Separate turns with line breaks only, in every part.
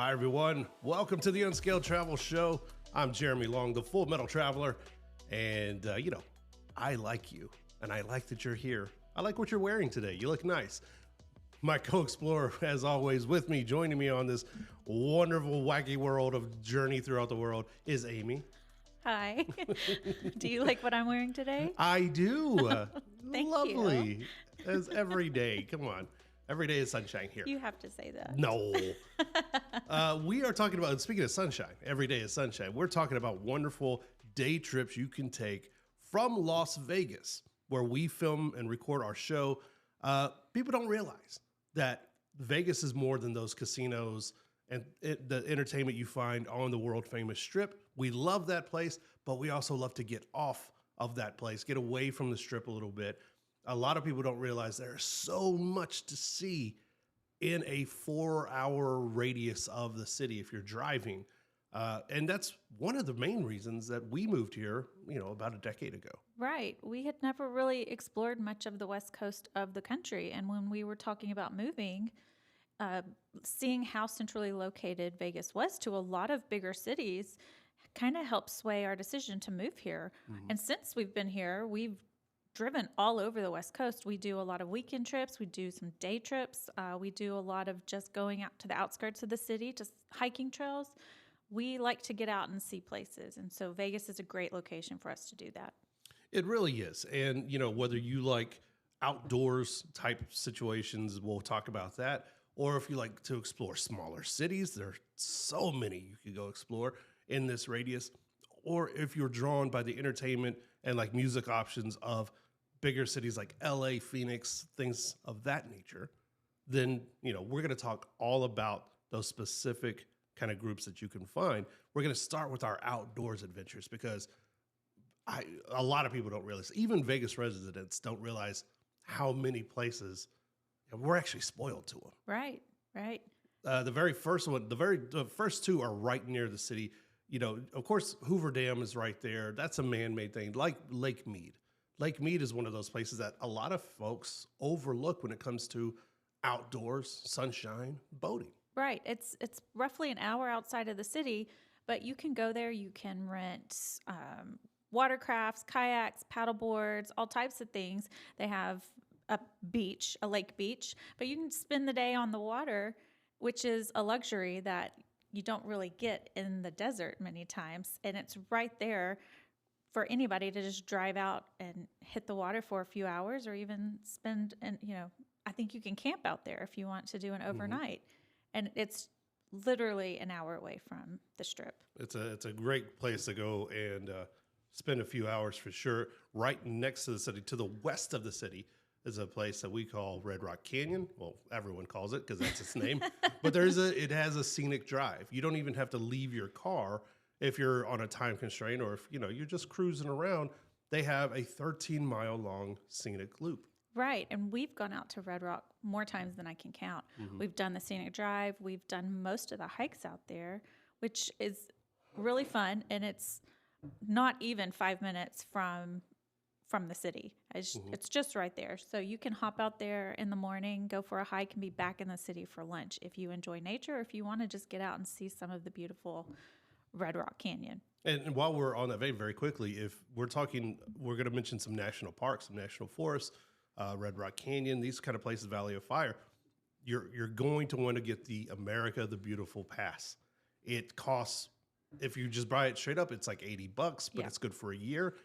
Hi, everyone. Welcome to the Unscaled Travel Show. I'm Jeremy Long, the Full Metal Traveler. And, I like you, and I like that you're here. I like what you're wearing today. You look nice. My co-explorer, as always, with me, joining me on this wonderful, wacky world of journey throughout the world is Amy.
Hi. Do you like what I'm wearing today?
I do.
Thank
Lovely.
you.
As every day. Come on. Every day is sunshine here.
You have to say that.
No. We are talking about, speaking of sunshine, every day is sunshine. We're talking about wonderful day trips you can take from Las Vegas, where we film and record our show. People don't realize that Vegas is more than those casinos and the entertainment you find on the world famous Strip. We love that place, but we also love to get off of that place, get away from the Strip a little bit. A lot of people don't realize there's so much to see in a 4-hour radius of the city if you're driving. And that's one of the main reasons that we moved here, about a decade ago.
Right. We had never really explored much of the west coast of the country. And when we were talking about moving, seeing how centrally located Vegas was to a lot of bigger cities kind of helped sway our decision to move here. Mm-hmm. And since we've been here, we've driven all over the West Coast. We do a lot of weekend trips. We do some day trips. We do a lot of just going out to the outskirts of the city, just hiking trails. We like to get out and see places. And so Vegas is a great location for us to do that.
It really is. And, whether you like outdoors type situations, we'll talk about that. Or if you like to explore smaller cities, there are so many you could go explore in this radius. Or if you're drawn by the entertainment and like music options of bigger cities like LA, Phoenix, things of that nature, then, we're going to talk all about those specific kind of groups that you can find. We're going to start with our outdoors adventures because a lot of people don't realize, even Vegas residents don't realize how many places we're actually spoiled to them.
Right, right.
The very first one, the first two are right near the city. Of course, Hoover Dam is right there. That's a man-made thing, like Lake Mead. Lake Mead is one of those places that a lot of folks overlook when it comes to outdoors, sunshine, boating.
Right. It's roughly an hour outside of the city, but you can go there. You can rent watercrafts, kayaks, paddleboards, all types of things. They have a lake beach, but you can spend the day on the water, which is a luxury that you don't really get in the desert many times. And it's right there for anybody to just drive out and hit the water for a few hours or even spend, I think you can camp out there if you want to do an overnight. Mm-hmm. And it's literally an hour away from the Strip.
It's a great place to go and spend a few hours for sure. Right next to the city, to the west of the city, is a place that we call Red Rock Canyon. Well, everyone calls it because that's its name. But it has a scenic drive. You don't even have to leave your car if you're on a time constraint or if you're just cruising around. They have a 13-mile long scenic loop.
Right. And we've gone out to Red Rock more times than I can count. Mm-hmm. We've done the scenic drive. We've done most of the hikes out there, which is really fun. And it's not even 5 minutes from the city. It's just right there. So you can hop out there in the morning, go for a hike, and be back in the city for lunch if you enjoy nature or if you want to just get out and see some of the beautiful Red Rock Canyon. And
while we're on that vein, very quickly, if we're going to mention some national parks, some national forests, Red Rock Canyon, these kind of places, Valley of Fire, you're going to want to get the America the Beautiful Pass. It costs, if you just buy it straight up, it's like $80, but It's good for a year.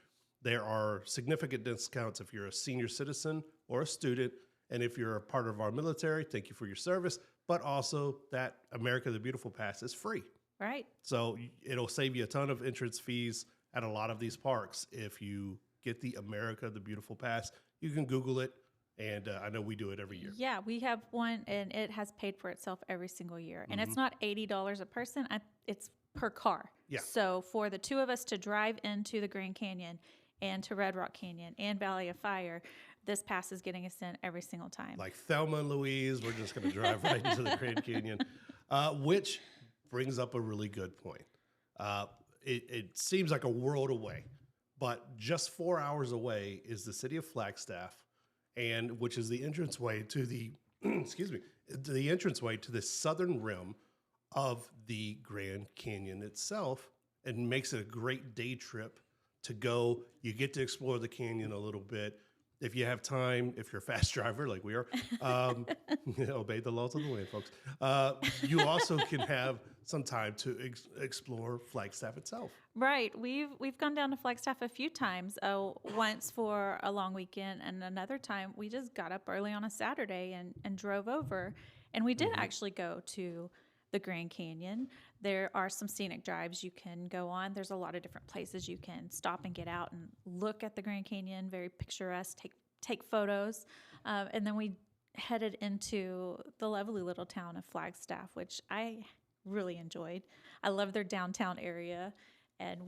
There are significant discounts if you're a senior citizen or a student. And if you're a part of our military, thank you for your service. But also that America the Beautiful Pass is free.
Right.
So it'll save you a ton of entrance fees at a lot of these parks if you get the America the Beautiful Pass. You can Google it. And I know we do it every year.
Yeah, we have one, and it has paid for itself every single year. And It's not $80 a person. It's per car.
Yeah.
So for the two of us to drive into the Grand Canyon and to Red Rock Canyon and Valley of Fire, this pass is getting us in every single time.
Like Thelma and Louise, we're just going to drive right into the Grand Canyon, which brings up a really good point. It seems like a world away, but just 4 hours away is the city of Flagstaff, and which is the entranceway to the the entranceway to the southern rim of the Grand Canyon itself and makes it a great day trip to go. You get to explore the canyon a little bit. If you have time, if you're a fast driver like we are, obey the laws of the land, folks. You also can have some time to explore Flagstaff itself.
Right. We've gone down to Flagstaff a few times. Once for a long weekend, and another time we just got up early on a Saturday and drove over. And we did actually go to the Grand Canyon. There are some scenic drives you can go on. There's a lot of different places you can stop and get out and look at the Grand Canyon. Very picturesque. Take photos. And then we headed into the lovely little town of Flagstaff, which I really enjoyed. I love their downtown area, and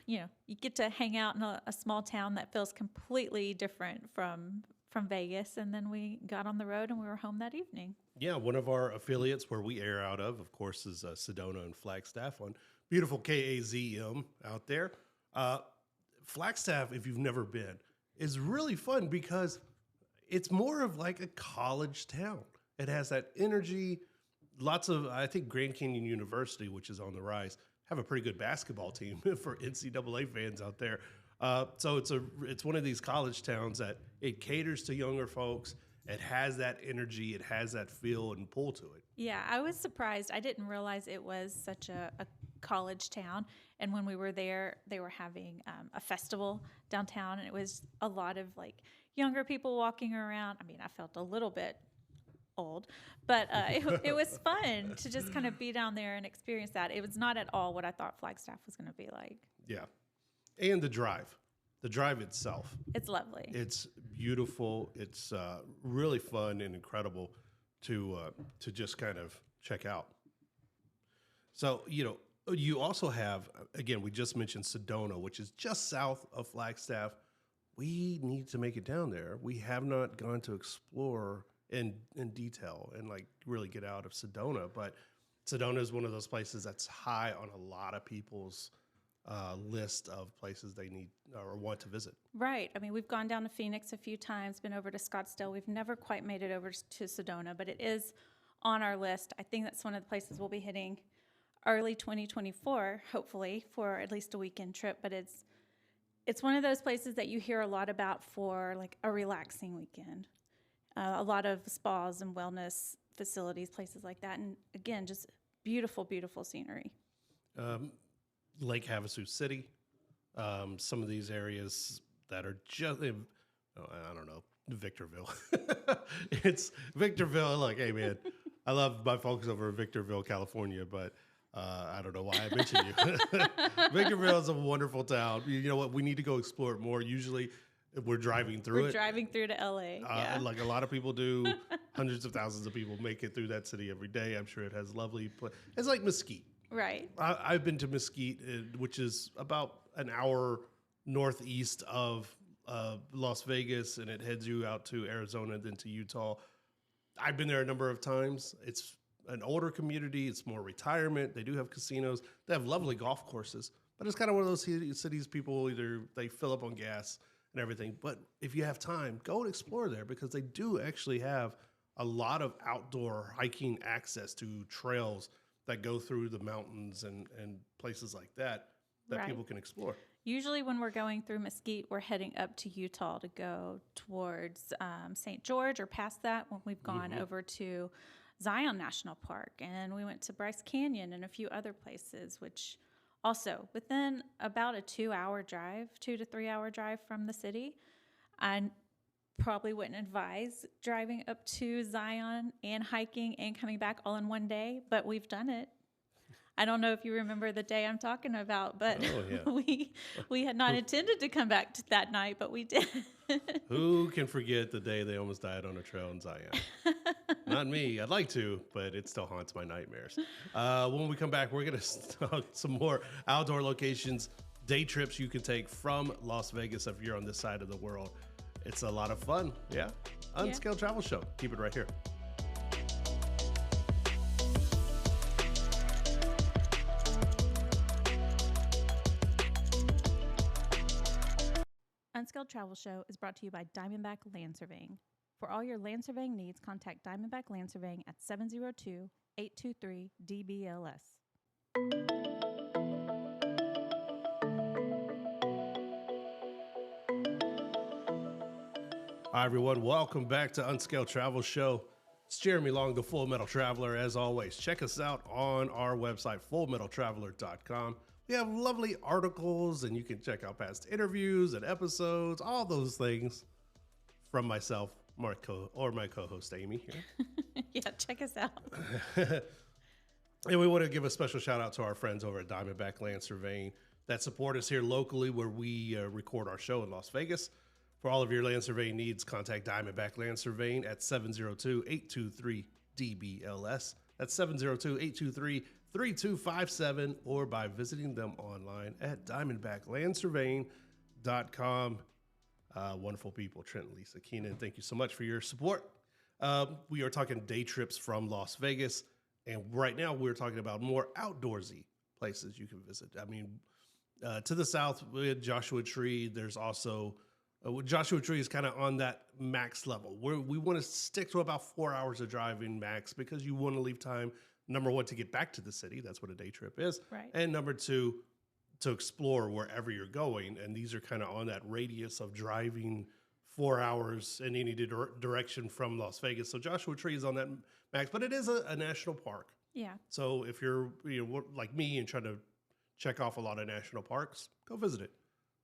you get to hang out in a small town that feels completely different from Vegas. And then we got on the road and we were home that evening.
Yeah, one of our affiliates where we air out of course, is Sedona and Flagstaff on beautiful KAZM out there. Flagstaff, if you've never been, is really fun because it's more of like a college town. It has that energy. Lots of, I think Grand Canyon University, which is on the rise, have a pretty good basketball team for NCAA fans out there. So it's one of these college towns that it caters to younger folks. It has that energy. It has that feel and pull to it.
Yeah, I was surprised. I didn't realize it was such a college town. And when we were there, they were having a festival downtown, and it was a lot of like younger people walking around. I mean, I felt a little bit old, but it was fun to just kind of be down there and experience that. It was not at all what I thought Flagstaff was going to be like.
Yeah. And the drive itself.
It's lovely.
It's beautiful. It's really fun and incredible to just kind of check out. So, you also have, again, we just mentioned Sedona, which is just south of Flagstaff. We need to make it down there. We have not gone to explore in detail and like really get out of Sedona, but Sedona is one of those places that's high on a lot of people's list of places they need or want to visit.
Right. I mean, we've gone down to Phoenix a few times, been over to Scottsdale. We've never quite made it over to Sedona, but it is on our list. I think that's one of the places we'll be hitting early 2024, hopefully, for at least a weekend trip. But it's one of those places that you hear a lot about for like a relaxing weekend. A lot of spas and wellness facilities, places like that. And again, just beautiful, beautiful scenery.
Lake Havasu City, some of these areas that are just, I don't know, Victorville. It's Victorville. Like, hey, man, I love my folks over in Victorville, California, but I don't know why I mentioned you. Victorville is a wonderful town. You know what? We need to go explore it more. Usually we're driving through it.
We're driving through to LA. Yeah.
Like a lot of people do. Hundreds of thousands of people make it through that city every day. I'm sure it has lovely, it's like Mesquite.
Right.
I've been to Mesquite, which is about an hour northeast of Las Vegas, and it heads you out to Arizona, then to Utah. I've been there a number of times. It's an older community. It's more retirement. They do have casinos. They have lovely golf courses, but it's kind of one of those cities people either they fill up on gas and everything. But if you have time, go and explore there because they do actually have a lot of outdoor hiking access to trails that go through the mountains and places like that
Right.
people can explore.
Usually when we're going through Mesquite, we're heading up to Utah to go towards St. George or past that when we've gone over to Zion National Park. And we went to Bryce Canyon and a few other places, which also within about a 2 to 3 hour drive from the city. I probably wouldn't advise driving up to Zion and hiking and coming back all in one day, but we've done it. I don't know if you remember the day I'm talking about, but we had not intended to come back that night, but we did.
Who can forget the day they almost died on a trail in Zion? Not me. I'd like to, but it still haunts my nightmares. When we come back, we're going to talk some more outdoor locations, day trips you can take from Las Vegas if you're on this side of the world. It's a lot of fun. Yeah. Unscaled Travel Show. Keep it right here.
Unskilled Travel Show is brought to you by Diamondback Land Surveying. For all your land surveying needs, contact Diamondback Land Surveying at 823 DBLS.
Hi, everyone. Welcome back to Unscaled Travel Show. It's Jeremy Long, the Full Metal Traveler. As always, check us out on our website, fullmetaltraveler.com. We have lovely articles, and you can check out past interviews and episodes, all those things from myself, my co-host Amy here.
Yeah, check us out.
And we want to give a special shout out to our friends over at Diamondback Land Surveying that support us here locally where we record our show in Las Vegas. For all of your land surveying needs, contact Diamondback Land Surveying at 702-823-DBLS. That's 702-823-3257 or by visiting them online at diamondbacklandsurveying.com. Wonderful people, Trent and Lisa Keenan. Thank you so much for your support. We are talking day trips from Las Vegas. And right now we're talking about more outdoorsy places you can visit. I mean, to the south with Joshua Tree, there's also Joshua Tree is kind of on that max level. We want to stick to about 4 hours of driving max because you want to leave time, number one, to get back to the city. That's what a day trip is.
Right.
And number two, to explore wherever you're going. And these are kind of on that radius of driving 4 hours in any direction from Las Vegas. So Joshua Tree is on that max, but it is a national park.
Yeah.
So if you're like me and trying to check off a lot of national parks, go visit it.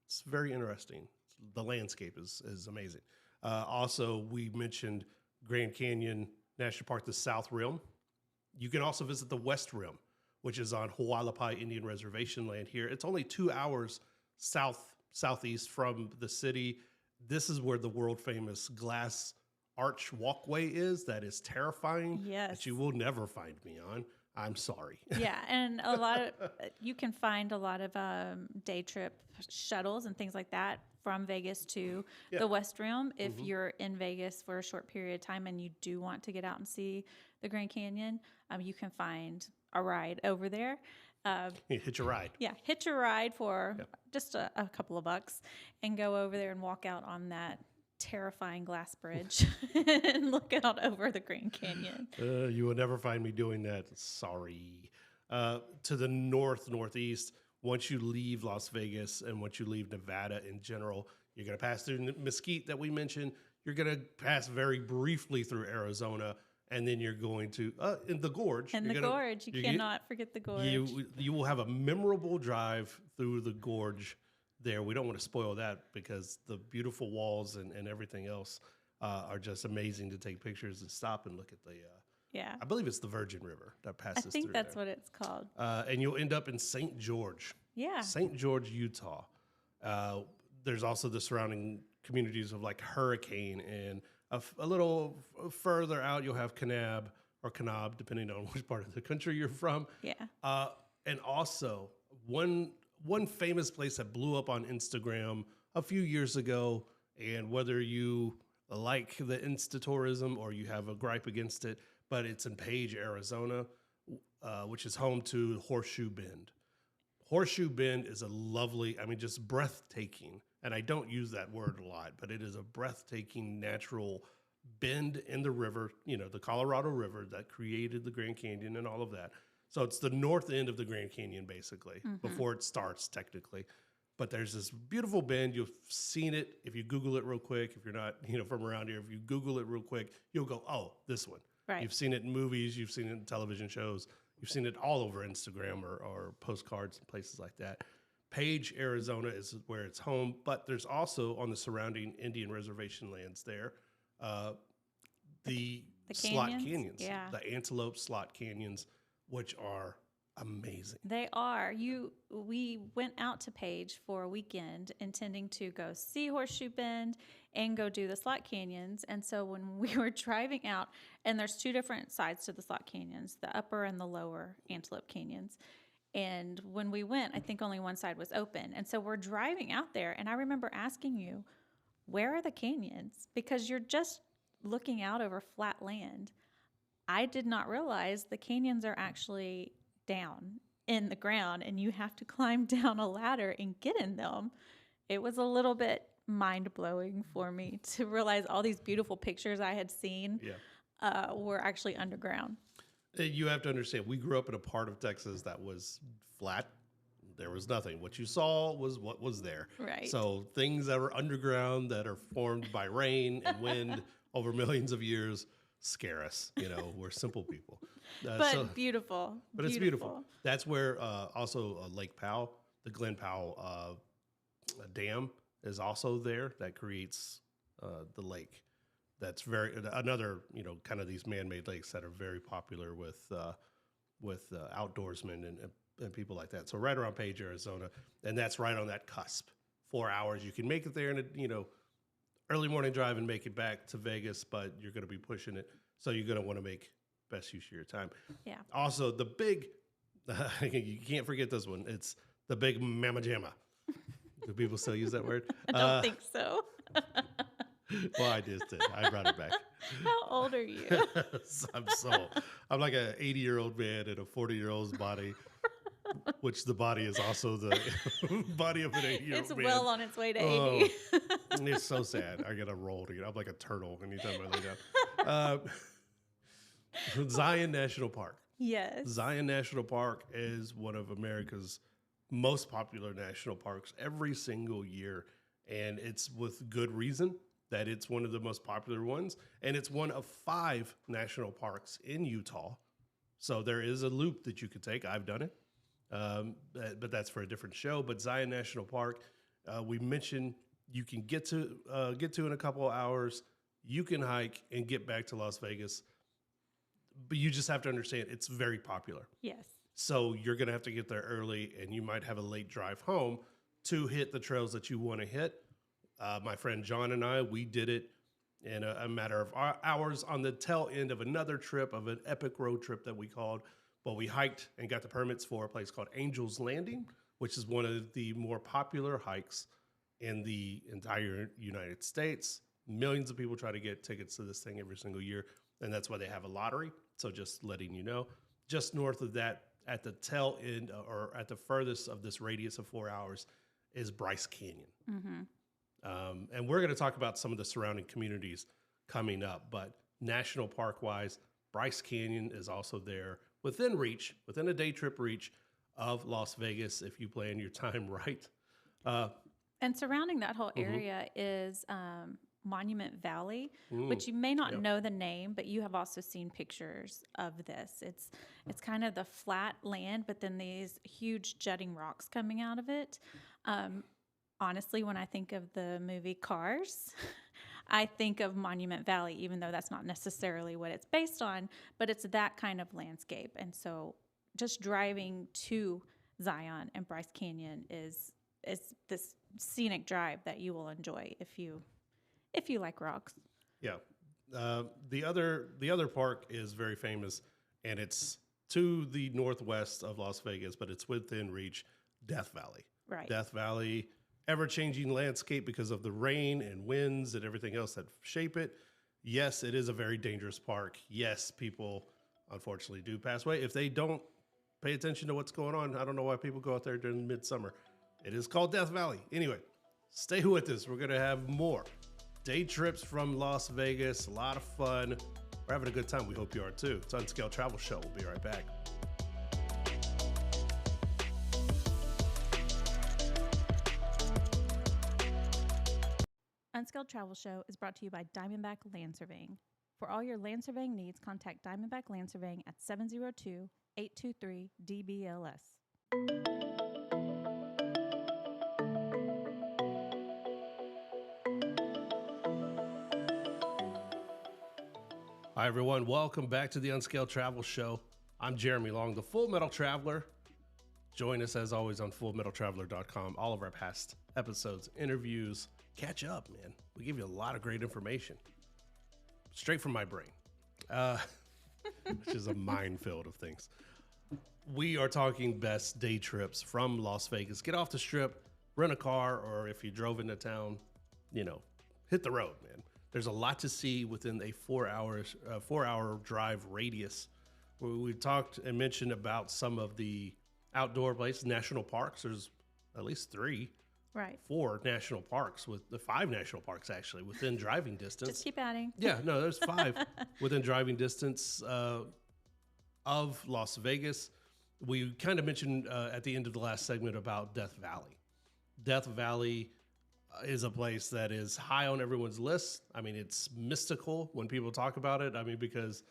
It's very interesting. The landscape is amazing. Also, we mentioned Grand Canyon National Park, the South Rim. You can also visit the West Rim, which is on Hualapai Indian Reservation land here. It's only 2 hours southeast from the city. This is where the world famous glass arch walkway is. That is terrifying.
Yes.
That you will never find me on. I'm sorry.
Yeah, and you can find a lot of day trip shuttles and things like that from Vegas to the West Rim. If you're in Vegas for a short period of time and you do want to get out and see the Grand Canyon, you can find a ride over there.
Hitch a ride.
Yeah, hitch a ride for just a couple of bucks and go over there and walk out on that terrifying glass bridge and look out over the Grand Canyon.
You will never find me doing that. Sorry. To the northeast, once you leave Las Vegas and once you leave Nevada in general, you're going to pass through Mesquite that we mentioned. You're going to pass very briefly through Arizona, and then you're going to in the gorge.
And the gorge, you cannot forget the gorge.
You will have a memorable drive through the gorge there. We don't want to spoil that because the beautiful walls and everything else are just amazing to take pictures and stop and look at the. I believe it's the Virgin River that passes through.
I think that's what it's called.
And you'll end up in St. George.
Yeah.
St. George, Utah. There's also the surrounding communities of like Hurricane, and a little further out you'll have Kanab, depending on which part of the country you're from.
Yeah.
And also one famous place that blew up on Instagram a few years ago, and whether you like the Insta-tourism or you have a gripe against it, but it's in Page, Arizona, which is home to Horseshoe Bend. Horseshoe Bend is a lovely, just breathtaking, and I don't use that word a lot, but it is a breathtaking natural bend in the river, the Colorado River that created the Grand Canyon and all of that. So it's the north end of the Grand Canyon, basically, before it starts, technically. But there's this beautiful bend. You've seen it. If you Google it real quick, if you're not from around here, if you Google it real quick, you'll go, oh, this one.
Right.
You've seen it in movies. You've seen it in television shows. You've seen it all over Instagram or postcards and places like that. Page, Arizona is where it's home. But there's also on the surrounding Indian reservation lands there, the slot canyons, the Antelope Slot Canyons, which are amazing.
They are. We went out to Page for a weekend intending to go see Horseshoe Bend and go do the slot canyons. And so when we were driving out, and there's two different sides to the slot canyons, the upper and the lower Antelope Canyons. And when we went, I think only one side was open. And so we're driving out there, and I remember asking you, where are the canyons? Because you're just looking out over flat land. I did not realize the canyons are actually down in the ground, and you have to climb down a ladder and get in them. It was a little bit mind-blowing for me to realize all these beautiful pictures I had seen were actually underground.
You have to understand, we grew up in a part of Texas that was flat. There was nothing. What you saw was what was there.
Right.
So things that are underground that are formed by rain and wind over millions of years scare us. We're simple people.
But beautiful.
But it's beautiful. That's where also Lake Powell, the Glen Powell Dam is also there. That creates the lake. That's another, kind of these man-made lakes that are very popular with outdoorsmen and people like that. So right around Page, Arizona, and that's right on that cusp. 4 hours. You can make it there in a, early morning drive and make it back to Vegas, but you're going to be pushing it. So you're going to want to make best use of your time.
Yeah.
Also, the big, you can't forget this one. It's the big Mama Jamma. Do people still use that word?
I don't think so.
Well, I just did. I brought it back.
How old are you?
I'm like an 80-year-old man in a 40-year-old's body, which the body is also the body of an 80-year-old
It's
man.
well on its way to 80.
It's so sad. I get a roll to get. I'm like a turtle anytime I lay down. Zion National Park.
Yes.
Zion National Park is one of America's most popular national parks every single year, and it's with good reason that it's one of the most popular ones, and it's one of 5 national parks in Utah. So there is a loop that you could take. I've done it, but that's for a different show. But Zion National Park, we mentioned you can get to in a couple of hours. You can hike and get back to Las Vegas, but you just have to understand it's very popular.
Yes.
So you're going to have to get there early, and you might have a late drive home to hit the trails that you want to hit. My friend John and I, we did it in a matter of hours on the tail end of another trip, of an epic road trip that we called. But we hiked and got the permits for a place called Angel's Landing, which is one of the more popular hikes in the entire United States. Millions of people try to get tickets to this thing every single year, and that's why they have a lottery. So just letting you know, just north of that, at the tail end or at the furthest of this radius of 4 hours, is Bryce Canyon. Mm-hmm. And we're going to talk about some of the surrounding communities coming up, but national park wise, Bryce Canyon is also there within a day trip reach of Las Vegas if you plan your time right.
And surrounding that whole area is Monument Valley, which you may not know the name, but you have also seen pictures of this. It's kind of the flat land, but then these huge jutting rocks coming out of it. Honestly, when I think of the movie Cars, I think of Monument Valley, even though that's not necessarily what it's based on, but it's that kind of landscape. And so just driving to Zion and Bryce Canyon is this scenic drive that you will enjoy if you like rocks.
Yeah. The other park is very famous, and it's to the northwest of Las Vegas, but it's within reach, Death Valley.
Right.
Death Valley, ever-changing landscape because of the rain and winds and everything else that shape it. Yes, it is a very dangerous park. Yes, people unfortunately do pass away if they don't pay attention to what's going on. I don't know why people go out there during midsummer. It is called Death Valley. Anyway, stay with us. We're going to have more day trips from Las Vegas. A lot of fun. We're having a good time. We hope you are too. It's Unscaled Travel Show. We'll be right back.
Unscaled Travel Show is brought to you by Diamondback Land Surveying. For all your land surveying needs, contact Diamondback Land Surveying at 702-823-DBLS.
Hi, everyone. Welcome back to the Unscaled Travel Show. I'm Jeremy Long, the Full Metal Traveler. Join us, as always, on fullmetaltraveler.com. All of our past episodes, interviews. Catch up, man. We give you a lot of great information. Straight from my brain. Which is a minefield of things. We are talking best day trips from Las Vegas. Get off the strip, rent a car, or if you drove into town, hit the road, man. There's a lot to see within a 4 hour drive radius. We talked and mentioned about some of the outdoor places, national parks. There's at least 4 national parks, with the 5 national parks actually within driving distance.
Just keep adding.
Yeah, no, there's 5 within driving distance. of Las Vegas. We kind of mentioned at the end of the last segment about Death Valley. Death Valley is a place that is high on everyone's list. I mean, it's mystical when people talk about it. I mean, because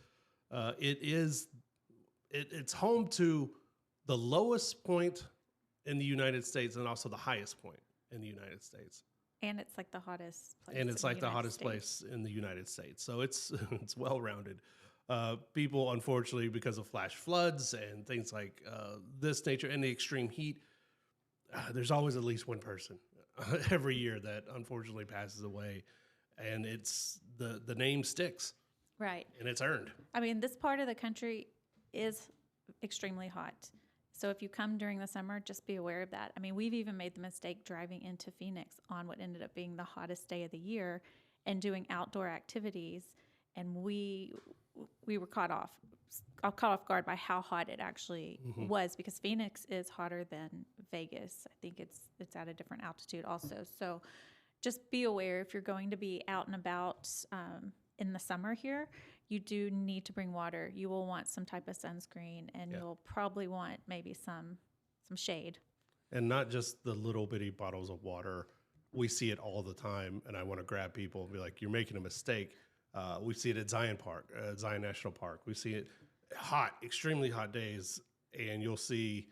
it's home to the lowest point in the United States and also the highest point in the United States.
And it's like the hottest place.
And it's like the hottest place in the United States. So it's it's well-rounded. People, unfortunately, because of flash floods and things like this nature and the extreme heat, there's always at least one person every year that unfortunately passes away. And it's the name sticks.
Right.
And it's earned.
I mean, this part of the country is extremely hot. So if you come during the summer, just be aware of that. I mean, we've even made the mistake driving into Phoenix on what ended up being the hottest day of the year and doing outdoor activities. And we were caught off guard by how hot it actually was, because Phoenix is hotter than Vegas. I think it's at a different altitude also. So just be aware if you're going to be out and about in the summer here, you do need to bring water. You will want some type of sunscreen, and you'll probably want maybe some shade.
And not just the little bitty bottles of water. We see it all the time, and I want to grab people and be like, you're making a mistake. We see it at Zion National Park. We see it hot, extremely hot days, and you'll see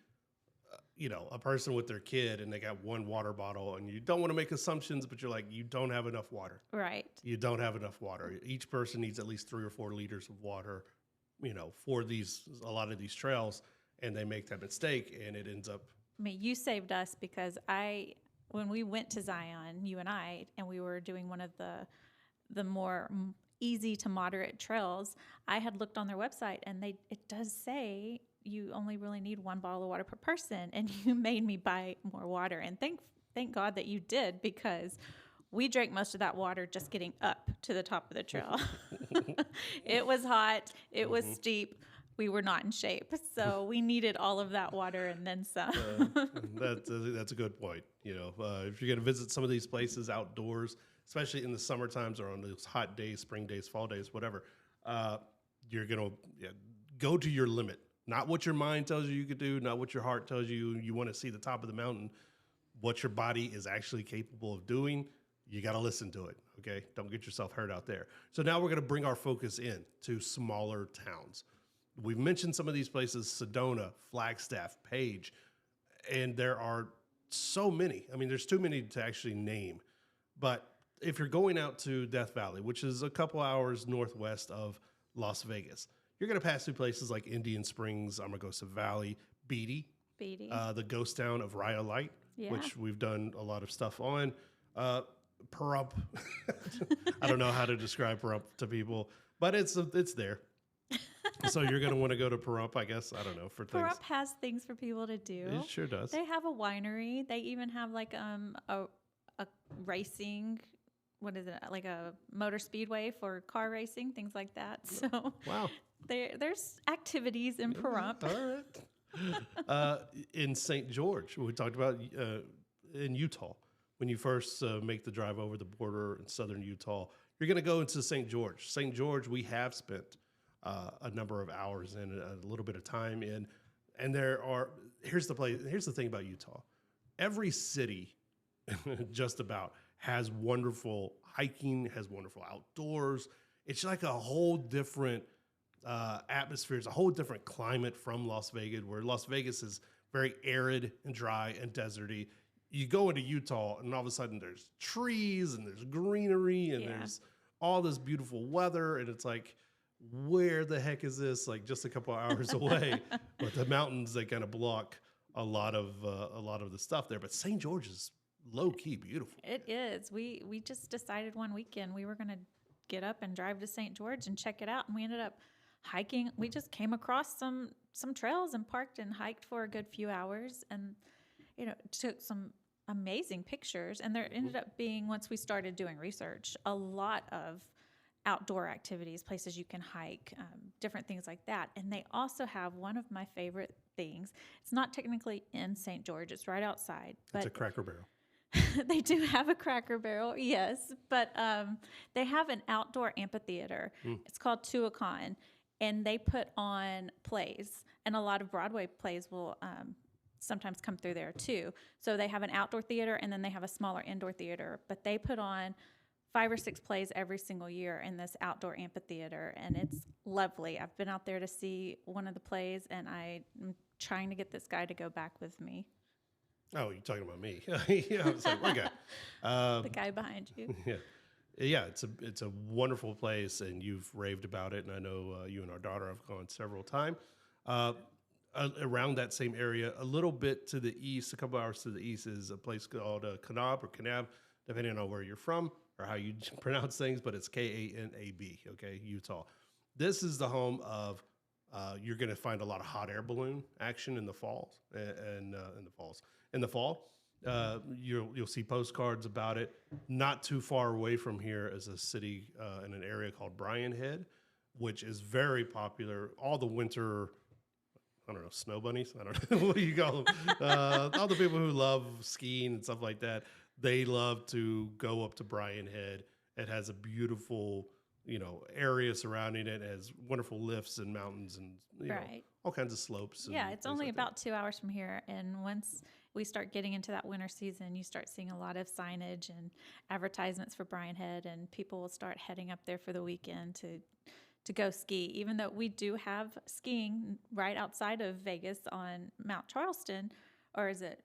a person with their kid and they got one water bottle, and you don't want to make assumptions, but you're like, you don't have enough water.
Right.
You don't have enough water. Each person needs at least 3 or 4 liters of water, for a lot of these trails, and they make that mistake, and it ends up.
I mean, you saved us, because when we went to Zion, you and I, and we were doing one of the more easy to moderate trails, I had looked on their website, and it does say you only really need 1 bottle of water per person, and you made me buy more water. And thank God that you did, because we drank most of that water just getting up to the top of the trail. It was hot. It was steep. We were not in shape. So we needed all of that water and then some.
That's a good point. If you're going to visit some of these places outdoors, especially in the summer times or on those hot days, spring days, fall days, whatever, you're going to go to your limit. Not what your mind tells you could do, not what your heart tells you want to see the top of the mountain. What your body is actually capable of doing, you got to listen to it, okay? Don't get yourself hurt out there. So now we're going to bring our focus in to smaller towns. We've mentioned some of these places: Sedona, Flagstaff, Page, and there are so many. I mean, there's too many to actually name. But if you're going out to Death Valley, which is a couple hours northwest of Las Vegas, you're going to pass through places like Indian Springs, Amargosa Valley, Beatty, the ghost town of Rhyolite, which we've done a lot of stuff on. Pahrump. I don't know how to describe Pahrump to people, but it's there. So you're going to want to go to Pahrump, I guess. I don't know, for things.
Pahrump has things for people to do.
It sure does.
They have a winery. They even have like a racing, what is it, like a motor speedway for car racing, things like that. So
wow.
There's activities in Pahrump.
All right. In St. George, we talked about in Utah, when you first make the drive over the border in southern Utah, you're going to go into St. George. St. George, we have spent a number of hours and a little bit of time in, and here's the thing about Utah. Every city just about has wonderful hiking, has wonderful outdoors. It's like a whole different atmosphere. It's a whole different climate from Las Vegas, where Las Vegas is very arid and dry and deserty. You go into Utah, and all of a sudden there's trees and there's greenery and there's all this beautiful weather, and it's like, where the heck is this? Like, just a couple hours away, but the mountains, they kind of block a lot of the stuff there. But St. George is low key beautiful.
It is. We just decided one weekend we were going to get up and drive to St. George and check it out, and we ended up hiking. We just came across some trails and parked and hiked for a good few hours, and took some amazing pictures. And there ended up being, once we started doing research, a lot of outdoor activities, places you can hike, different things like that. And they also have one of my favorite things. It's not technically in St. George, it's right outside. But
it's a Cracker Barrel.
They do have a Cracker Barrel, yes. But they have an outdoor amphitheater. It's called Tuacahn. and they put on plays, and a lot of Broadway plays will sometimes come through there too. So they have an outdoor theater, and then they have a smaller indoor theater, but they put on 5 or 6 plays every single year in this outdoor amphitheater, and it's lovely. I've been out there to see one of the plays, and I'm trying to get this guy to go back with me.
Oh, you're talking about me? Yeah, I was like, okay.
The guy behind you.
Yeah, it's a wonderful place, and you've raved about it, and I know you and our daughter have gone several times. Around that same area, a little bit to the east, a couple hours to the east, is a place called Kanab or Kanab, depending on where you're from or how you pronounce things, but it's Kanab, okay, Utah. This is the home of, you're going to find a lot of hot air balloon action in the fall, in the fall. You'll see postcards about it. Not too far away from here is a city in an area called Bryan Head, which is very popular. All the winter, I don't know, snow bunnies? I don't know. What do you call them? All the people who love skiing and stuff like that, they love to go up to Bryan Head. It has a beautiful, area surrounding it. It has wonderful lifts and mountains and all kinds of slopes.
Yeah, it's only about 2 hours from here. And once we start getting into that winter season, you start seeing a lot of signage and advertisements for Bryan Head, and people will start heading up there for the weekend to go ski, even though we do have skiing right outside of Vegas on Mount Charleston, or is it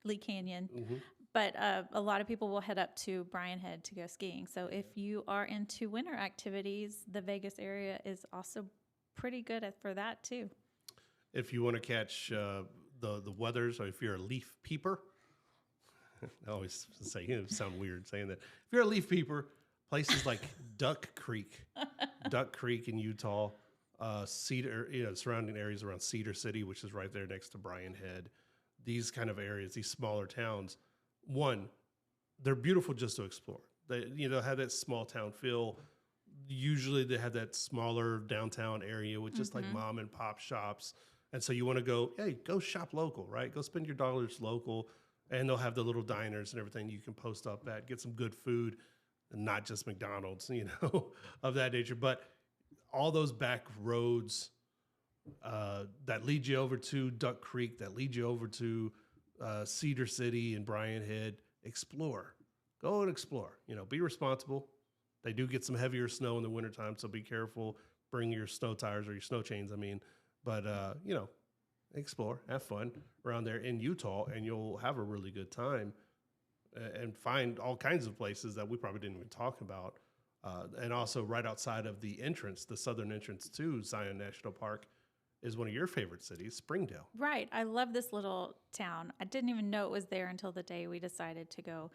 Lee Canyon?
Mm-hmm.
But a lot of people will head up to Bryan Head to go skiing. So if you are into winter activities, the Vegas area is also pretty good for that too.
If you want to catch the weather, so if you're a leaf peeper, I always say, it sound weird saying that. If you're a leaf peeper, places like Duck Creek in Utah, Cedar, surrounding areas around Cedar City, which is right there next to Bryan Head. These kind of areas, these smaller towns, they're beautiful just to explore. They, have that small town feel. Usually they have that smaller downtown area with just like mom and pop shops. And so you want to go shop local, right? Go spend your dollars local, and they'll have the little diners and everything you can post up at, get some good food, and not just McDonald's, of that nature. But all those back roads that lead you over to Duck Creek, that lead you over to Cedar City and Bryan Head, explore. Go and explore. Be responsible. They do get some heavier snow in the wintertime, so be careful. Bring your snow tires or your snow chains, But, explore, have fun around there in Utah, and you'll have a really good time and find all kinds of places that we probably didn't even talk about. And also right outside of the entrance, the southern entrance to Zion National Park, is one of your favorite cities, Springdale.
Right. I love this little town. I didn't even know it was there until the day we decided to go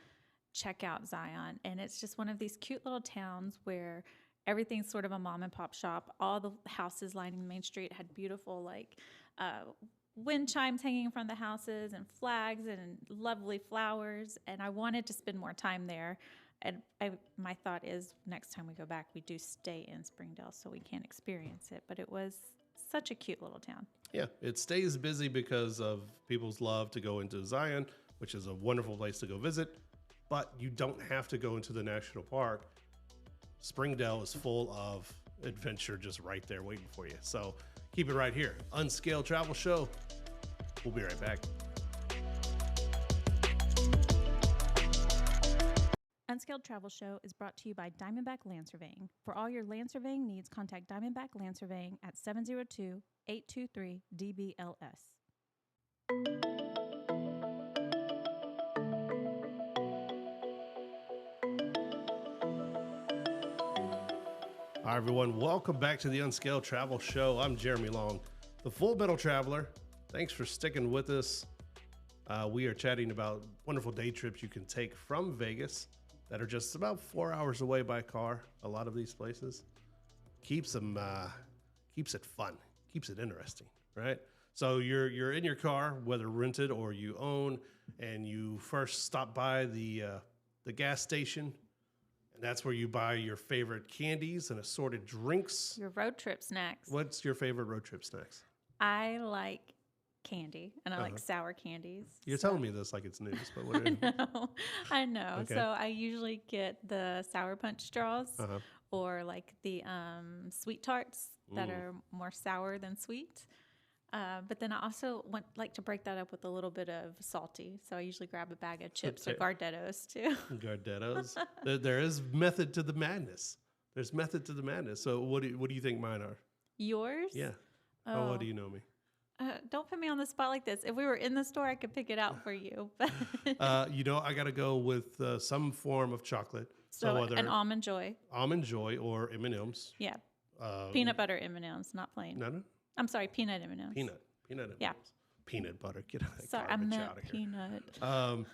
check out Zion. And it's just one of these cute little towns where everything's sort of a mom and pop shop. All the houses lining the main street had beautiful wind chimes hanging in front of the houses and flags and lovely flowers. And I wanted to spend more time there. And my thought is next time we go back, we do stay in Springdale so we can experience it. But it was such a cute little town.
Yeah, it stays busy because of people's love to go into Zion, which is a wonderful place to go visit. But you don't have to go into the national park. Springdale is full of adventure just right there waiting for you. So keep it right here. Unscaled Travel Show. We'll be right back.
Unscaled Travel Show is brought to you by Diamondback Land Surveying. For all your land surveying needs, contact Diamondback Land Surveying at 702-823-DBLS.
Hi, everyone. Welcome back to the Unscaled Travel Show. I'm Jeremy Long, the Full Metal Traveler. Thanks for sticking with us. We are chatting about wonderful day trips you can take from Vegas that are just about 4 hours away by car. A lot of these places keeps it fun, keeps it interesting, right? So you're in your car, whether rented or you own, and you first stop by the gas station. That's where you buy your favorite candies and assorted drinks.
Your road trip snacks.
What's your favorite road trip snacks?
I like candy, and I like sour candies.
You're telling me this like it's news, but what?
I know. Okay. So I usually get the Sour Punch straws, or like the sweet tarts that are more sour than sweet. But then I also like to break that up with a little bit of salty. So I usually grab a bag of chips or Gardettos too.
Gardettos. There is method to the madness. There's method to the madness. So what do you think mine are?
Yours?
Yeah.
Oh,
How well do you know me?
Don't put me on the spot like this. If we were in the store, I could pick it out for you. But
I got to go with some form of chocolate.
so
whether
an almond joy.
almond joy or M&Ms.
Yeah, peanut butter M&Ms, not plain.
No.
I'm sorry, peanut M&Ms.
Peanut M&Ms.
Yeah.
Peanut butter. Get out of
Sorry, I
garbage
meant
out of here.
peanut.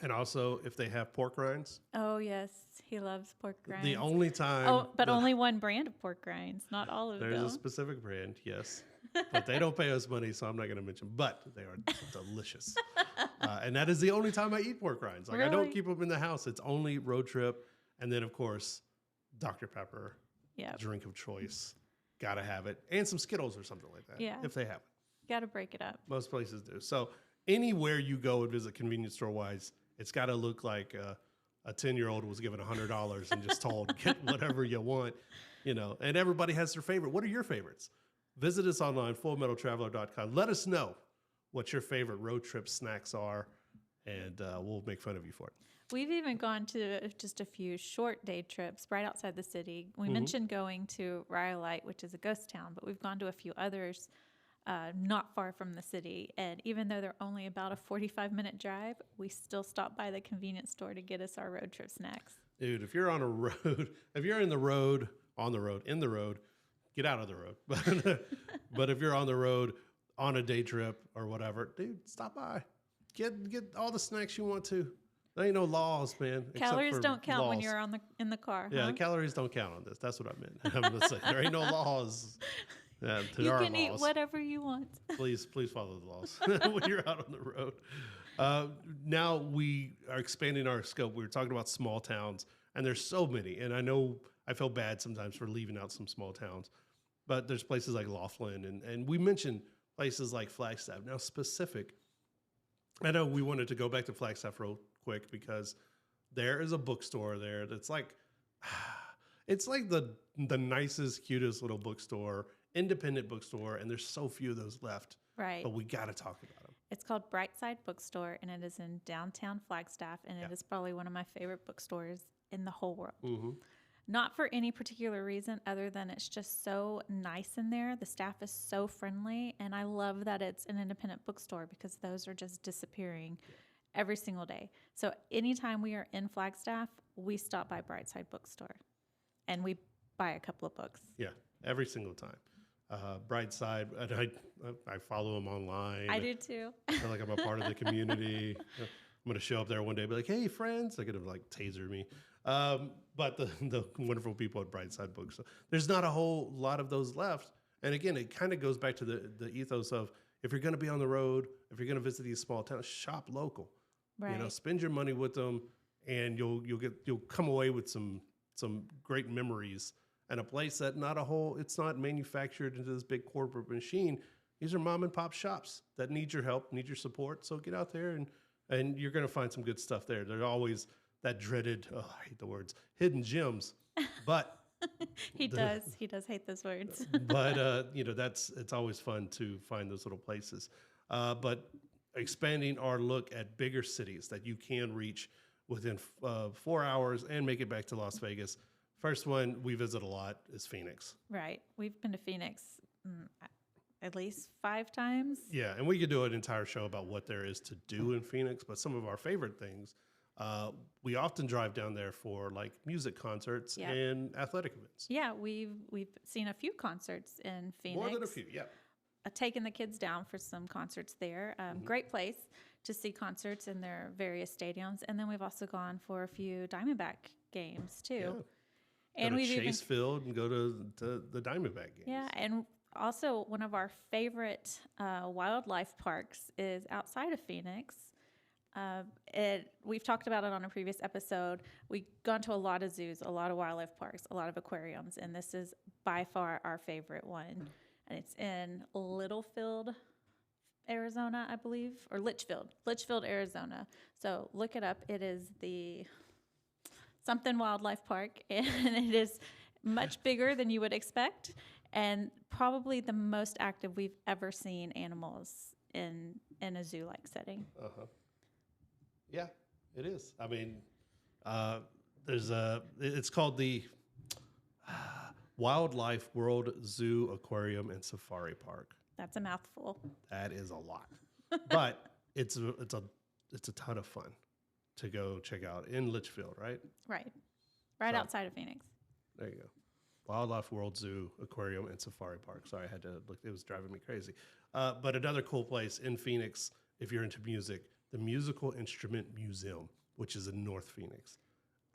And also, if they have pork rinds,
Oh yes, he loves pork rinds.
the only time.
Oh, but only one brand of pork rinds, not all of
There's
them.
a specific brand, yes. But they don't pay us money, so I'm not going to mention. But they are delicious. And that is the only time I eat pork rinds. Like, I don't
Really?
keep them in the house. It's only road trip. And then, of course, Dr. Pepper,
Yeah,
drink of choice. Got to have it. And some Skittles or something like that.
Yeah.
If they have it.
got to break it up.
Most places do. So anywhere you go and visit convenience store wise, it's got to look like a 10-year-old was given $100 and just told, get whatever you want, and everybody has their favorite. What are your favorites? Visit us online, fullmetaltraveler.com. Let us know what your favorite road trip snacks are, and we'll make fun of you for it.
We've even gone to just a few short day trips right outside the city. We mentioned going to Rhyolite, which is a ghost town, but we've gone to a few others not far from the city. And even though they're only about a 45-minute drive, we still stop by the convenience store to get us our road trip snacks.
Dude, if you're on a road, if you're in the road, get out of the road. But if you're on the road on a day trip or whatever, dude, stop by. Get all the snacks you want to. There ain't no laws, man.
Calories don't count when
laws.
you're in the car.
Yeah,
huh?
the calories don't count on this. That's what I meant. I'm gonna say there ain't no laws. Yeah,
You can eat whatever you want.
Please follow the laws when you're out on the road. Now we are expanding our scope. We were talking about small towns, and there's so many. And I know I feel bad sometimes for leaving out some small towns, but there's places like Laughlin, and we mentioned places like Flagstaff. Now specific, I know we wanted to go back to Flagstaff real quick because there is a bookstore there that's like, it's like the nicest, cutest little bookstore, independent bookstore, and there's so few of those left.
Right.
But we got to talk about them.
It's called Brightside Bookstore, and it is in downtown Flagstaff, and it is probably one of my favorite bookstores in the whole world.
Mm-hmm.
Not for any particular reason other than it's just so nice in there. The staff is so friendly, and I love that it's an independent bookstore because those are just disappearing every single day. So anytime we are in Flagstaff, we stop by Brightside Bookstore, and we buy a couple of books.
Yeah, every single time. Brightside, and I follow them online.
I do too.
I feel like I'm a part of the community. I'm going to show up there one day and be like, hey, friends. They're going to like taser me. But the wonderful people at Brightside Books. So there's not a whole lot of those left. And again, it kind of goes back to the ethos of if you're going to be on the road, if you're going to visit these small towns, shop local.
Right.
Spend your money with them, and you'll come away with some great memories. And a place that it's not manufactured into this big corporate machine. These are mom and pop shops that need your help, need your support. So get out there and you're going to find some good stuff there. There's always that dreaded, I hate the words, hidden gems, but
He does hate those words.
but it's always fun to find those little places. But expanding our look at bigger cities that you can reach within 4 hours and make it back to Las Vegas. First one we visit a lot is Phoenix.
Right. We've been to Phoenix at least 5 times.
Yeah, and we could do an entire show about what there is to do in Phoenix, but some of our favorite things, we often drive down there for like music concerts and athletic events.
Yeah, we've seen a few concerts in Phoenix.
More than a few, yeah.
Taken the kids down for some concerts there. Great place to see concerts in their various stadiums. And then we've also gone for a few Diamondback games too.
Yeah.
And
go to
we've
Chase Field and go to the Diamondback games.
Yeah, and also one of our favorite wildlife parks is outside of Phoenix. We've talked about it on a previous episode. We've gone to a lot of zoos, a lot of wildlife parks, a lot of aquariums, and this is by far our favorite one. And it's in Littlefield, Arizona, I believe, or Litchfield, Arizona. So look it up. It is the something wildlife park, and it is much bigger than you would expect, and probably the most active we've ever seen animals in a zoo-like setting.
Yeah, it is. I mean, it's called the Wildlife World Zoo Aquarium and Safari Park.
That's a mouthful.
That is a lot, but it's a ton of fun to go check out in Litchfield, right?
Right
So-
outside of Phoenix.
There you go. Wildlife World Zoo, Aquarium, and Safari Park. Sorry, I had to look. It was driving me crazy. But another cool place in Phoenix, if you're into music, the Musical Instrument Museum, which is in North Phoenix.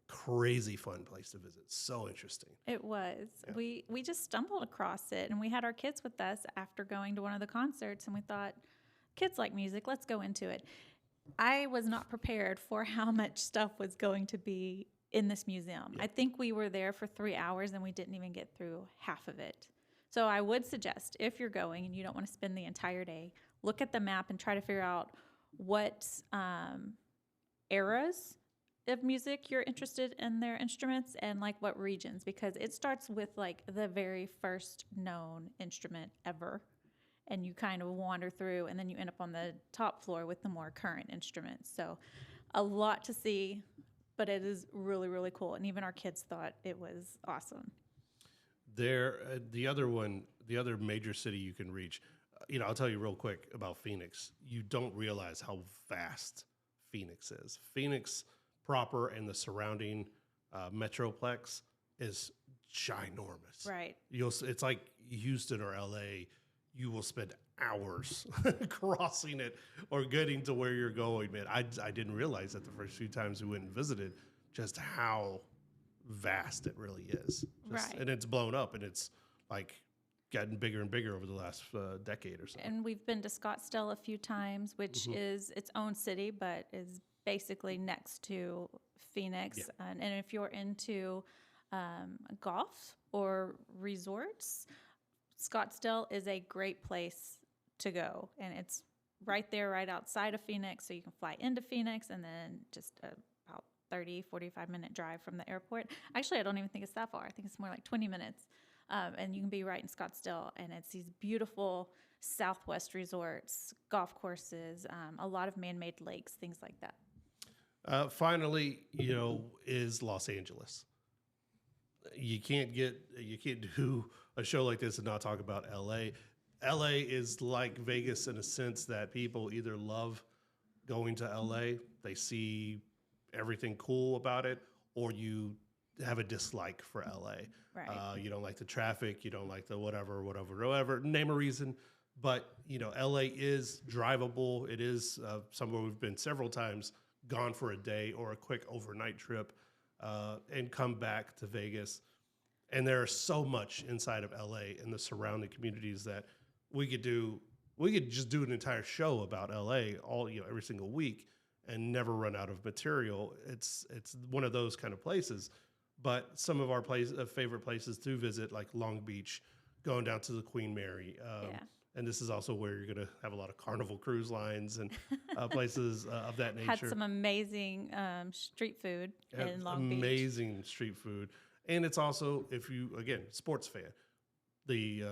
Crazy fun place to visit. So interesting.
It was.
Yeah.
We just stumbled across it, and we had our kids with us after going to one of the concerts, and we thought, kids like music, let's go into it. I was not prepared for how much stuff was going to be in this museum.
Yeah.
I think we were there for 3 hours, and we didn't even get through half of it. So I would suggest, if you're going and you don't want to spend the entire day, look at the map and try to figure out what eras of music you're interested in their instruments and like what regions, because it starts with like the very first known instrument ever, and you kind of wander through, and then you end up on the top floor with the more current instruments. So a lot to see, but it is really, really cool, and even our kids thought it was awesome.
The other major city you can reach, I'll tell you real quick about Phoenix. You don't realize how vast Phoenix is. Phoenix proper and the surrounding metroplex is ginormous.
Right.
It's like Houston or LA. You will spend hours crossing it or getting to where you're going, man. I didn't realize that the first few times we went and visited just how vast it really is.
Right.
And it's blown up, and it's like gotten bigger and bigger over the last decade or so.
And we've been to Scottsdale a few times, which is its own city, but is basically next to Phoenix.
Yeah.
And if you're into golf or resorts, Scottsdale is a great place to go. And it's right there, right outside of Phoenix. So you can fly into Phoenix and then just about 30, 45-minute drive from the airport. Actually, I don't even think it's that far. I think it's more like 20 minutes. And you can be right in Scottsdale. And it's these beautiful Southwest resorts, golf courses, a lot of man-made lakes, things like that.
Finally, is Los Angeles. You can't do a show like this and not talk about LA. LA is like Vegas in a sense that people either love going to LA, they see everything cool about it, or you have a dislike for LA.
Right.
You don't like the traffic, you don't like the whatever, name a reason. But, LA is drivable. It is somewhere we've been several times, gone for a day or a quick overnight trip, and come back to Vegas. And there's so much inside of LA and the surrounding communities that we could just do an entire show about LA every single week and never run out of material. It's one of those kind of places. But some of our favorite places to visit, like Long Beach, going down to the Queen Mary. And this is also where you're going to have a lot of Carnival Cruise Lines and places of that nature.
Had some amazing street food in Long Beach.
Amazing street food. And it's also, if you, again, sports fan, the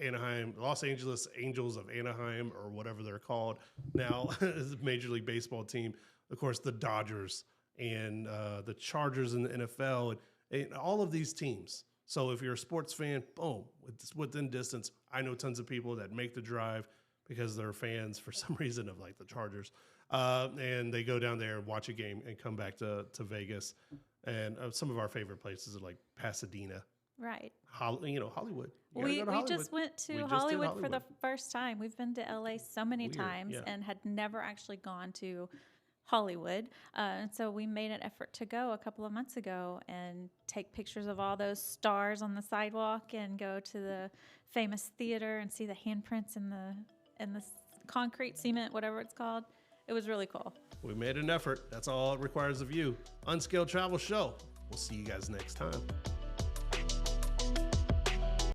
Anaheim, Los Angeles Angels of Anaheim, or whatever they're called now, is a Major League Baseball team. Of course, the Dodgers and the Chargers in the NFL, and all of these teams. So if you're a sports fan, boom, it's within distance. I know tons of people that make the drive because they're fans for some reason of like the Chargers. And they go down there and watch a game and come back to Vegas. And some of our favorite places are like Pasadena.
Right.
Hollywood.
We just went to Hollywood for the first time. We've been to LA so many times and had never actually gone to Hollywood. And so we made an effort to go a couple of months ago and take pictures of all those stars on the sidewalk and go to the famous theater and see the handprints in the concrete cement, whatever it's called. It was really cool.
We made an effort. That's all it requires of you. Unskilled Travel Show. We'll see you guys next time.